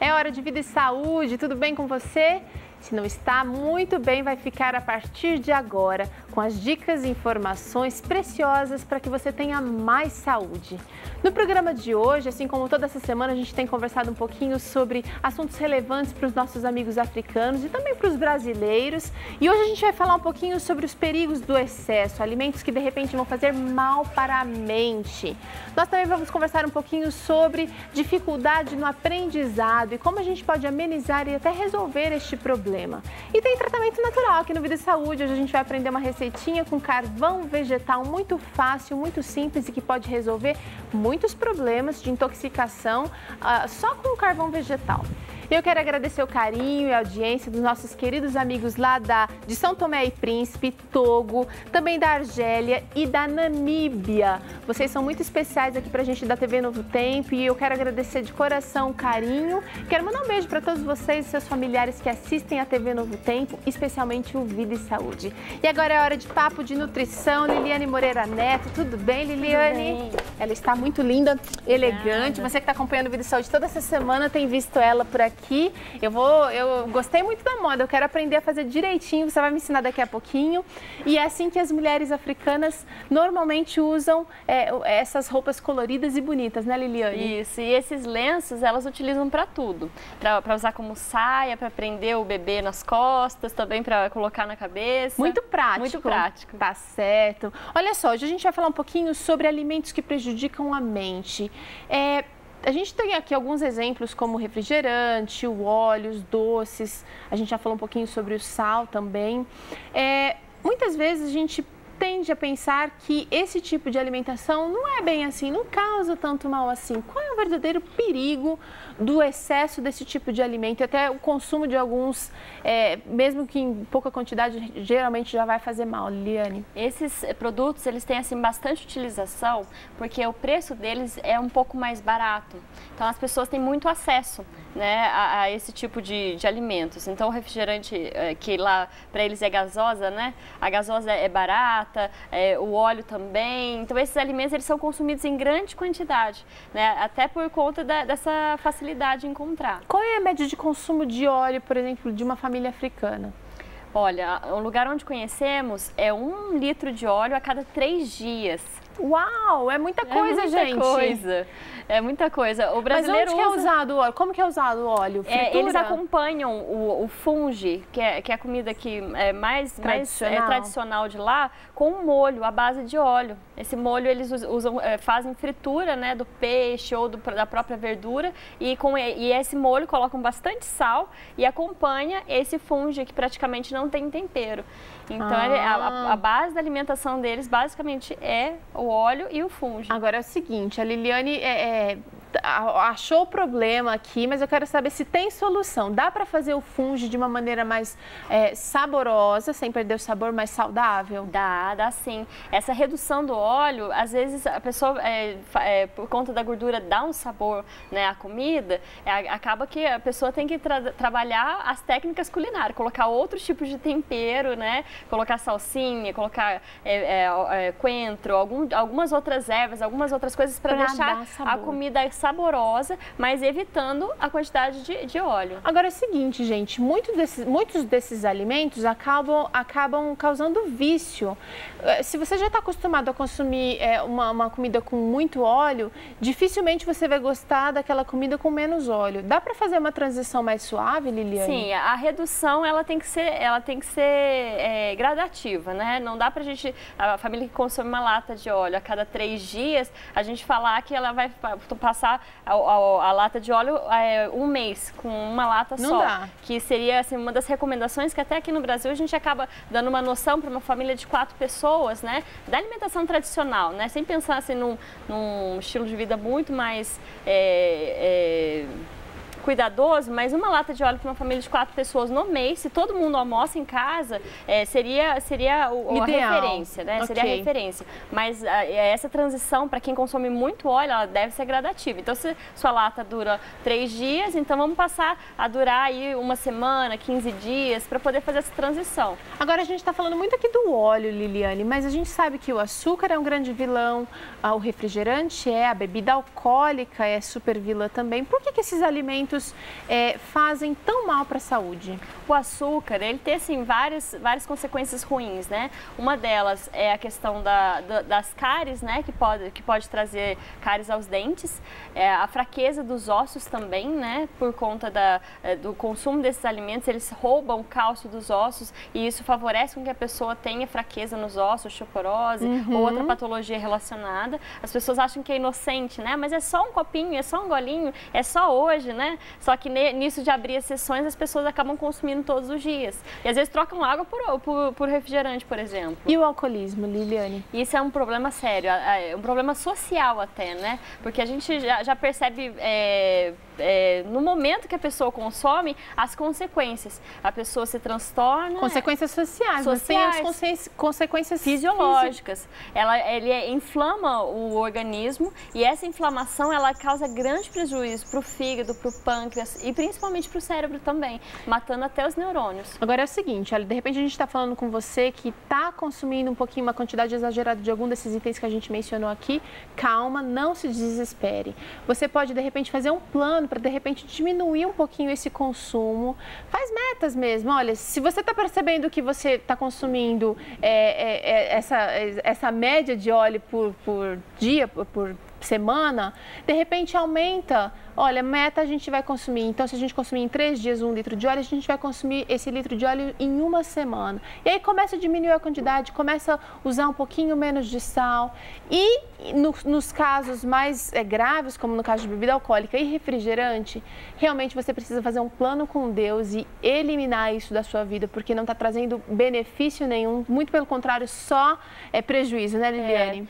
É hora de vida e saúde, tudo bem com você? Se não está, muito bem, vai ficar a partir de agora, com as dicas e informações preciosas para que você tenha mais saúde. No programa de hoje, assim como toda essa semana, a gente tem conversado um pouquinho sobre assuntos relevantes para os nossos amigos africanos e também para os brasileiros. E hoje a gente vai falar um pouquinho sobre os perigos do excesso, alimentos que de repente vão fazer mal para a mente. Nós também vamos conversar um pouquinho sobre dificuldade no aprendizado e como a gente pode amenizar e até resolver este problema. E tem tratamento natural aqui no Vida e Saúde. Hoje a gente vai aprender uma receitinha com carvão vegetal muito fácil, muito simples e que pode resolver muitos problemas de intoxicação só com o carvão vegetal. Eu quero agradecer o carinho e a audiência dos nossos queridos amigos lá de São Tomé e Príncipe, Togo, também da Argélia e da Namíbia. Vocês são muito especiais aqui pra gente da TV Novo Tempo e eu quero agradecer de coração o carinho. Quero mandar um beijo para todos vocês e seus familiares que assistem a TV Novo Tempo, especialmente o Vida e Saúde. E agora é hora de papo de nutrição. Liliane Moreira Neto, tudo bem, Liliane? Tudo bem. Ela está muito linda, elegante. Você que está acompanhando o Vida e Saúde toda essa semana tem visto ela por aqui. Eu gostei muito da moda, eu quero aprender a fazer direitinho, você vai me ensinar daqui a pouquinho. E é assim que as mulheres africanas normalmente usam essas roupas coloridas e bonitas, né, Liliane? Isso, e esses lenços elas utilizam para tudo, para usar como saia, para prender o bebê nas costas, também para colocar na cabeça. Muito prático. Muito prático. Tá certo. Olha só, hoje a gente vai falar um pouquinho sobre alimentos que prejudicam a mente. A gente tem aqui alguns exemplos como o refrigerante, o óleo, os doces. A gente já falou um pouquinho sobre o sal também. Muitas vezes a gente tende a pensar que esse tipo de alimentação não é bem assim, não causa tanto mal assim. Qual é o verdadeiro perigo do excesso desse tipo de alimento e até o consumo de alguns, mesmo que em pouca quantidade, geralmente já vai fazer mal, Liliane? Esses produtos, eles têm assim bastante utilização, porque o preço deles é um pouco mais barato. Então as pessoas têm muito acesso, né, a esse tipo de alimentos. Então o refrigerante, que lá para eles é gasosa, né? A gasosa é barata, o óleo também. Então esses alimentos eles são consumidos em grande quantidade, né? Até por conta dessa facilidade em encontrar. Qual é a média de consumo de óleo, por exemplo, de uma família africana? Olha, o lugar onde conhecemos é 1 litro de óleo a cada 3 dias. Uau, é muita coisa, gente. É muita coisa. O brasileiro Mas onde que é usado o óleo? Como que é usado o óleo? Fritura? Eles acompanham o fungi, que é a comida que é mais tradicional de lá, com um molho à base de óleo. Esse molho eles usam, fazem fritura, né, do peixe ou da própria verdura e esse molho colocam bastante sal e acompanha esse fungi que praticamente não tem tempero. Então a base da alimentação deles basicamente é o óleo e o fungi. Agora é o seguinte, a Liliane achou o problema aqui, mas eu quero saber se tem solução. Dá para fazer o fungi de uma maneira mais saborosa, sem perder o sabor, mais saudável? Dá sim. Essa redução do óleo, às vezes a pessoa, por conta da gordura, dá um sabor, né, à comida, acaba que a pessoa tem que trabalhar as técnicas culinárias, colocar outros tipos de tempero, né, colocar salsinha, colocar coentro, algumas outras ervas, algumas outras coisas para deixar a comida saborosa, mas evitando a quantidade de óleo. Agora é o seguinte, gente, muitos desses alimentos acabam causando vício. Se você já está acostumado a consumir uma comida com muito óleo, dificilmente você vai gostar daquela comida com menos óleo. Dá para fazer uma transição mais suave, Liliane? Sim, a redução ela tem que ser gradativa, né? Não dá pra gente, a família que consome uma lata de óleo a cada 3 dias, a gente falar que ela vai passar a lata de óleo 1 mês com uma lata só. Não dá. Que seria assim, uma das recomendações que até aqui no Brasil a gente acaba dando uma noção para uma família de 4 pessoas, né? Da alimentação tradicional, né? Sem pensar assim num estilo de vida muito mais cuidadoso, mas uma lata de óleo para uma família de 4 pessoas no mês, se todo mundo almoça em casa, seria a referência, né? Okay. Seria a referência. Mas essa transição, para quem consome muito óleo, ela deve ser gradativa. Então, se sua lata dura 3 dias, então vamos passar a durar aí 1 semana, 15 dias, para poder fazer essa transição. Agora, a gente está falando muito aqui do óleo, Liliane, mas a gente sabe que o açúcar é um grande vilão, o refrigerante a bebida alcoólica é super vilã também. Por que esses alimentos alimentos fazem tão mal para a saúde? O açúcar, ele tem assim, várias consequências ruins, né? Uma delas é a questão das cáries, né? Que pode trazer cáries aos dentes, a fraqueza dos ossos também, né? Por conta do consumo desses alimentos, eles roubam o cálcio dos ossos e isso favorece com que a pessoa tenha fraqueza nos ossos, osteoporose ou outra patologia relacionada. As pessoas acham que é inocente, né? Mas é só um copinho, é só um golinho, é só hoje, né? Só que nisso de abrir as sessões, as pessoas acabam consumindo todos os dias. E às vezes trocam água por refrigerante, por exemplo. E o alcoolismo, Liliane? Isso é um problema sério, é um problema social até, né? Porque a gente já percebe no momento que a pessoa consome as consequências. A pessoa se transtorna. Consequências sociais. Mas tem as consequências fisiológicas. Ele inflama o organismo e essa inflamação ela causa grande prejuízo para o fígado, para o pâncreas e principalmente para o cérebro também, matando até os neurônios. Agora é o seguinte, olha, de repente a gente está falando com você que está consumindo um pouquinho, uma quantidade exagerada de algum desses itens que a gente mencionou aqui. Calma, não se desespere. Você pode de repente fazer um plano para de repente diminuir um pouquinho esse consumo. Faz metas mesmo. Olha, se você está percebendo que você está consumindo essa média de óleo por dia, por semana, de repente aumenta. Olha, meta a gente vai consumir, então se a gente consumir em 3 dias 1 litro de óleo, a gente vai consumir esse litro de óleo em 1 semana. E aí começa a diminuir a quantidade, começa a usar um pouquinho menos de sal. E nos casos mais graves, como no caso de bebida alcoólica e refrigerante, realmente você precisa fazer um plano com Deus e eliminar isso da sua vida, porque não está trazendo benefício nenhum, muito pelo contrário, só prejuízo, né, Liliane?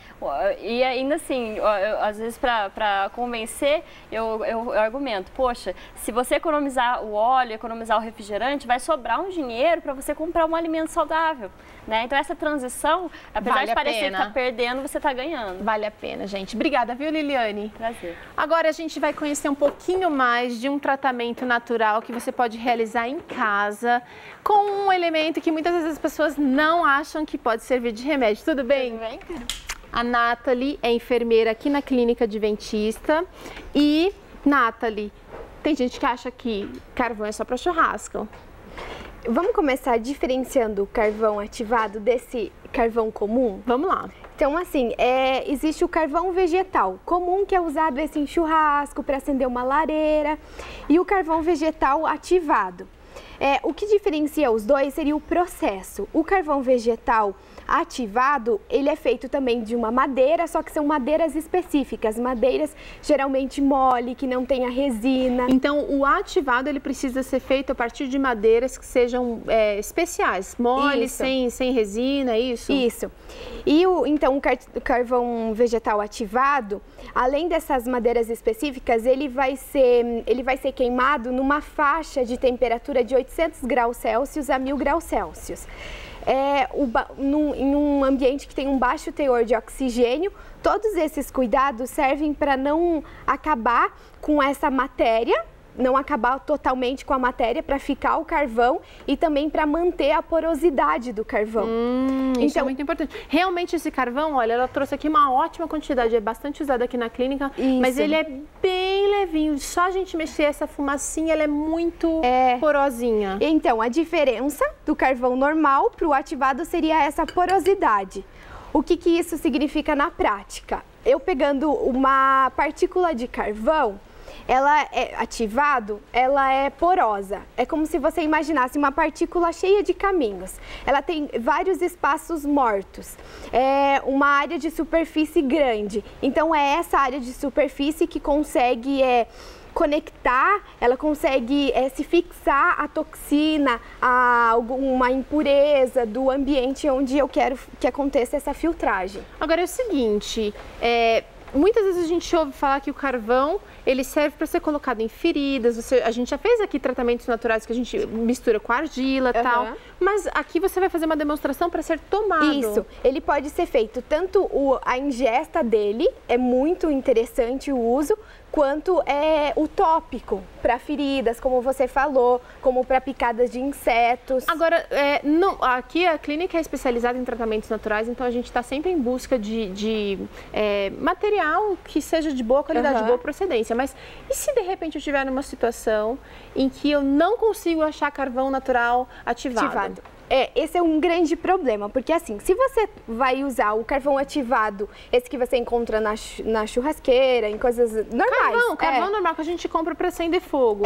E ainda assim, às vezes para convencer, eu argumento, poxa, se você economizar o óleo, economizar o refrigerante, vai sobrar um dinheiro para você comprar um alimento saudável, né? Então essa transição, apesar de parecer que está perdendo, você está ganhando. Vale a pena, gente. Obrigada, viu, Liliane? Prazer. Agora a gente vai conhecer um pouquinho mais de um tratamento natural que você pode realizar em casa com um elemento que muitas vezes as pessoas não acham que pode servir de remédio. Tudo bem? Tudo bem? A Nathalie é enfermeira aqui na Clínica Adventista e, Nathalie, tem gente que acha que carvão é só para churrasco. Vamos começar diferenciando o carvão ativado desse carvão comum? Vamos lá. Então, assim, existe o carvão vegetal comum, que é usado em churrasco, para acender uma lareira, e o carvão vegetal ativado. O que diferencia os dois seria o processo. O carvão vegetal ativado, ele é feito também de uma madeira, só que são madeiras específicas, madeiras geralmente mole, que não tenha resina. Então, o ativado, ele precisa ser feito a partir de madeiras que sejam especiais, mole, sem resina, é isso? Isso. E então, o carvão vegetal ativado, além dessas madeiras específicas, ele vai ser queimado numa faixa de temperatura de 800 graus Celsius a 1000 graus Celsius. Em um ambiente que tem um baixo teor de oxigênio, todos esses cuidados servem para não acabar com essa matéria, não acabar totalmente com a matéria, para ficar o carvão e também para manter a porosidade do carvão. Isso é muito importante. Realmente esse carvão, olha, ela trouxe aqui uma ótima quantidade, é bastante usado aqui na clínica, mas ele é bem levinho, só a gente mexer essa fumacinha, ela é muito porosinha. Então, a diferença do carvão normal para o ativado seria essa porosidade. O que isso significa na prática? Eu pegando uma partícula de carvão, ela é ativado, ela é porosa. É como se você imaginasse uma partícula cheia de caminhos. Ela tem vários espaços mortos. É uma área de superfície grande. Então, é essa área de superfície que consegue conectar, ela consegue se fixar a toxina, a alguma impureza do ambiente onde eu quero que aconteça essa filtragem. Agora é o seguinte, muitas vezes a gente ouve falar que o carvão, ele serve para ser colocado em feridas. A gente já fez aqui tratamentos naturais que a gente mistura com argila e tal, mas aqui você vai fazer uma demonstração para ser tomado. Isso, ele pode ser feito tanto a ingesta dele, é muito interessante o uso, quanto o tópico para feridas, como você falou, como para picadas de insetos. Agora, aqui a clínica é especializada em tratamentos naturais, então a gente está sempre em busca de material que seja de boa qualidade, de boa procedência. Mas e se de repente eu estiver numa situação em que eu não consigo achar carvão natural ativado? Esse é um grande problema, porque assim, se você vai usar o carvão ativado, esse que você encontra na churrasqueira, em coisas normais. Carvão normal que a gente compra para acender fogo.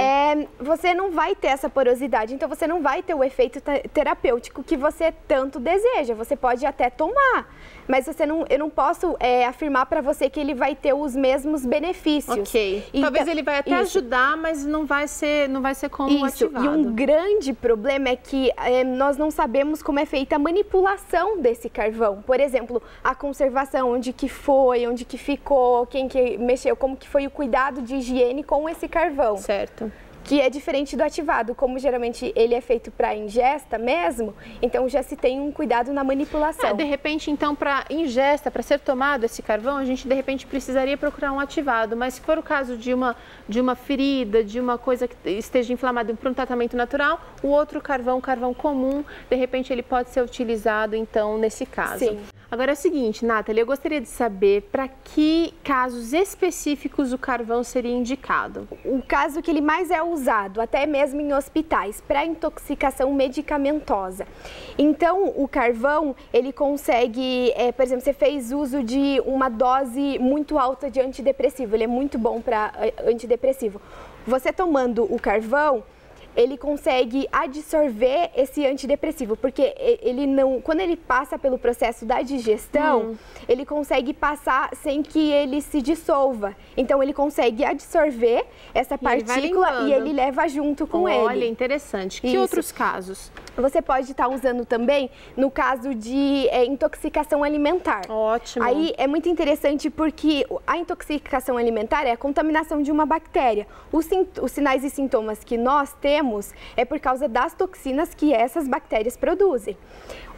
Você não vai ter essa porosidade, então você não vai ter o efeito terapêutico que você tanto deseja. Você pode até tomar, mas eu não posso afirmar para você que ele vai ter os mesmos benefícios. Ok. Talvez ele vai até ajudar, mas não vai ser como ativado. E um grande problema é que nós não sabemos como é feita a manipulação desse carvão. Por exemplo, a conservação, onde que foi, onde que ficou, quem que mexeu, como que foi o cuidado de higiene com esse carvão. Certo. Que é diferente do ativado, como geralmente ele é feito para ingesta mesmo, então já se tem um cuidado na manipulação. De repente, então, para ingesta, para ser tomado esse carvão, a gente de repente precisaria procurar um ativado, mas se for o caso de uma ferida, de uma coisa que esteja inflamada para um tratamento natural, o outro carvão comum, de repente ele pode ser utilizado, então, nesse caso. Sim. Agora é o seguinte, Nathalie, eu gostaria de saber para que casos específicos o carvão seria indicado. O caso que ele mais é usado, até mesmo em hospitais, para intoxicação medicamentosa. Então, o carvão, ele consegue, por exemplo, você fez uso de uma dose muito alta de antidepressivo, ele é muito bom para antidepressivo. Você tomando o carvão, ele consegue absorver esse antidepressivo, porque quando ele passa pelo processo da digestão, ele consegue passar sem que ele se dissolva. Então, ele consegue absorver essa partícula e ele leva junto com ele. Olha, interessante. Que outros casos? Você pode estar usando também no caso de intoxicação alimentar. Ótimo. Aí é muito interessante porque a intoxicação alimentar é a contaminação de uma bactéria. Os sinais e sintomas que nós temos é por causa das toxinas que essas bactérias produzem.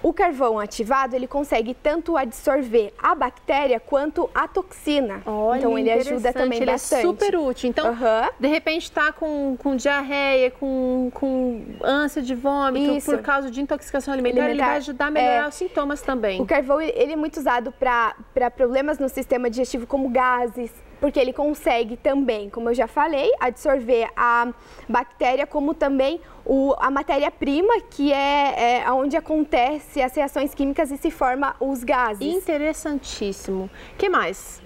O carvão ativado, ele consegue tanto absorver a bactéria quanto a toxina. Olha, então, ele ajuda também bastante. Ele é super útil. Então, de repente, está com diarreia, com ânsia de vômito, por causa de intoxicação alimentar, ele vai ajudar a melhorar os sintomas também. O carvão, ele é muito usado para problemas no sistema digestivo, como gases, porque ele consegue também, como eu já falei, absorver a bactéria, como também a matéria-prima, que é onde acontecem as reações químicas e se formam os gases. Interessantíssimo. O que mais?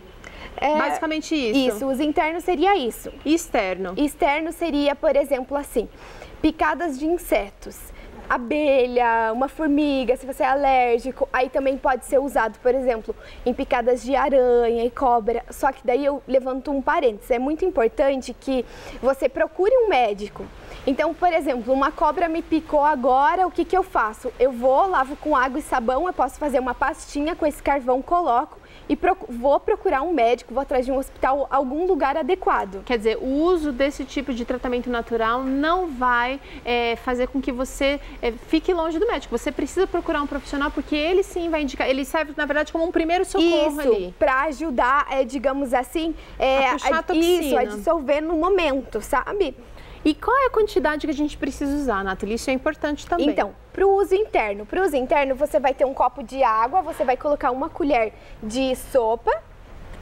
Basicamente isso. Isso, os internos seria isso. E externo? Externo seria, por exemplo, assim, picadas de insetos. Abelha, uma formiga, se você é alérgico, aí também pode ser usado, por exemplo, em picadas de aranha e cobra. Só que daí eu levanto um parênteses, é muito importante que você procure um médico. Então, por exemplo, uma cobra me picou agora, o que eu faço? Eu vou, lavo com água e sabão, eu posso fazer uma pastinha com esse carvão, coloco e vou procurar um médico, vou atrás de um hospital, algum lugar adequado. Quer dizer, o uso desse tipo de tratamento natural não vai fazer com que você fique longe do médico. Você precisa procurar um profissional, porque ele sim vai indicar, ele serve, na verdade, como um primeiro socorro ali. Isso, para ajudar, digamos assim, a puxar a toxina. Isso, a dissolver no momento, sabe? E qual é a quantidade que a gente precisa usar, Nathalie? Isso é importante também. Então, para o uso interno, você vai ter um copo de água, você vai colocar uma colher de sopa,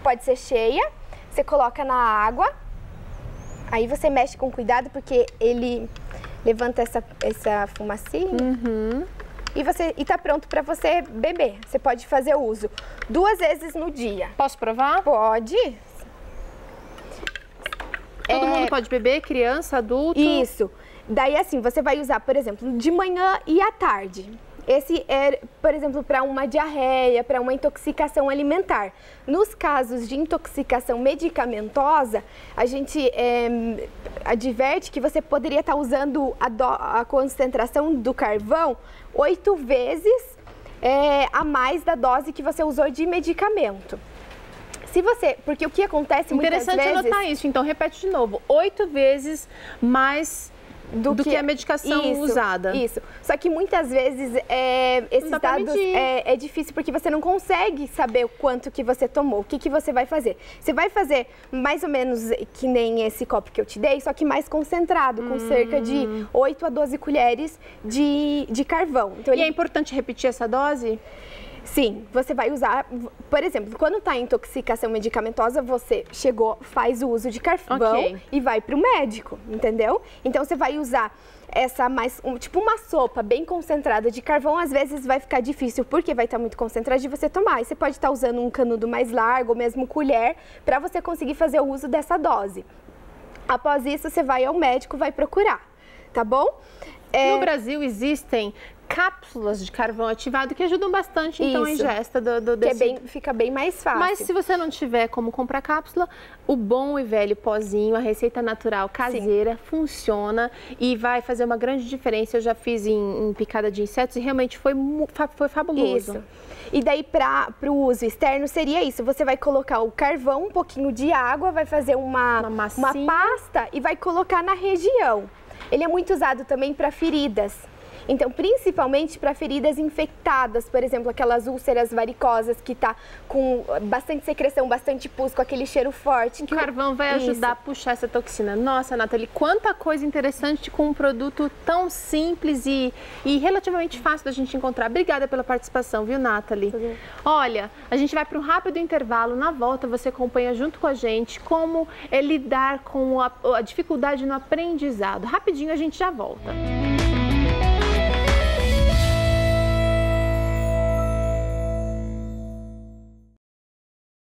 pode ser cheia, você coloca na água, aí você mexe com cuidado porque ele levanta essa fumacinha. E tá pronto para você beber. Você pode fazer o uso 2 vezes no dia. Posso provar? Pode. Todo mundo pode beber? Criança, adulto? Isso. Daí, assim, você vai usar, por exemplo, de manhã e à tarde. Esse é, por exemplo, para uma diarreia, para uma intoxicação alimentar. Nos casos de intoxicação medicamentosa, a gente adverte que você poderia estar usando a concentração do carvão 8 vezes a mais da dose que você usou de medicamento. Porque o que acontece muitas vezes... Interessante anotar isso, então repete de novo, 8 vezes mais do que a medicação usada. Isso. Só que muitas vezes esses dados é difícil porque você não consegue saber o quanto que você tomou. O que você vai fazer? Você vai fazer mais ou menos que nem esse copo que eu te dei, só que mais concentrado, com cerca de 8 a 12 colheres de carvão. Então, é importante repetir essa dose? Sim, você vai usar, por exemplo, quando está em intoxicação medicamentosa, você faz o uso de carvão e vai para o médico, entendeu? Então você vai usar essa tipo uma sopa bem concentrada de carvão, às vezes vai ficar difícil porque vai estar muito concentrado de você tomar. E você pode estar usando um canudo mais largo, ou mesmo colher, para você conseguir fazer o uso dessa dose. Após isso, você vai ao médico, vai procurar, tá bom? No Brasil existem cápsulas de carvão ativado que ajudam bastante, então, a ingesta desse... fica bem mais fácil. Mas se você não tiver como comprar cápsula, o bom e velho pozinho, a receita natural caseira, funciona e vai fazer uma grande diferença. Eu já fiz em picada de insetos e realmente foi fabuloso. Isso. E daí, para o uso externo, seria isso. Você vai colocar o carvão, um pouquinho de água, vai fazer uma pasta e vai colocar na região. Ele é muito usado também para feridas. Então, principalmente para feridas infectadas, por exemplo, aquelas úlceras varicosas que tá com bastante secreção, bastante pus, com aquele cheiro forte. O carvão vai ajudar a puxar essa toxina. Nossa, Nathalie, quanta coisa interessante com um produto tão simples e relativamente fácil da gente encontrar. Obrigada pela participação, viu, Nathalie? Olha, a gente vai para um rápido intervalo. Na volta, você acompanha junto com a gente como lidar com a dificuldade no aprendizado. Rapidinho, a gente já volta.